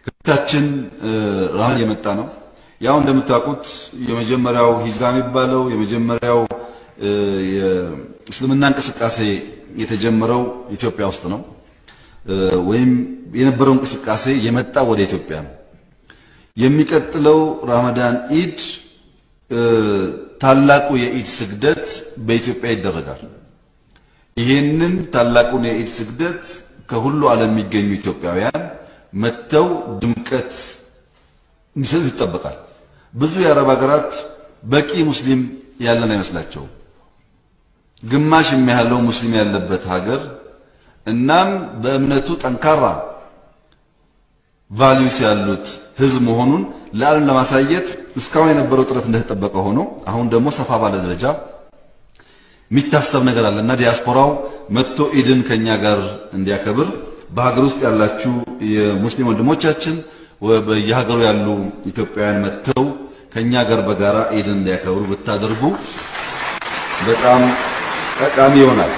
ከታችን ረመዳን የመጣ ነው። ያው እንደምታውቁት የመጀመሪያው ሂጅራ የሚባለው የመጀመሪያው የእስልምና እንቅስቃሴ የተጀመረው ኢትዮጵያ ውስጥ ነው። ወይም የነበረው እንቅስቃሴ የመጣው ወደ ኢትዮጵያ ነው። የሚቀጥለው ረመዳን ኢድ ታላቁ የኢድ ስግደት በኢትዮጵያ ይደረጋል። ይሄንን ታላቁን የኢድ ስግደት ከሁሉ ዓለም የሚገኙ ኢትዮጵያውያን መተው ድምቀት እንዲሰጡ ይጠበቃል። ብዙ የአረብ ሀገራት በቂ ሙስሊም ያለን አይመስላቸው። ግማሽ የሚያህለው ሙስሊም ያለበት ሀገር እናም በእምነቱ ጠንካራ ቫልዩስ ያሉት ህዝብ መሆኑን ለዓለም ለማሳየት እስካሁን የነበረው ጥረት እንደተጠበቀ ሆኖ አሁን ደግሞ ሰፋ ባለ ደረጃ የሚታሰብ ነገር አለና ዲያስፖራው መጥቶ ኢድን ከኛ ጋር እንዲያከብር በሀገር ውስጥ ያላችሁ የሙስሊም ወንድሞቻችን በየሀገሩ ያሉ ኢትዮጵያውያን መጥተው ከኛ ጋር በጋራ ኢድን እንዲያከብሩ ብታደርጉ በጣም ጠቃሚ ይሆናል።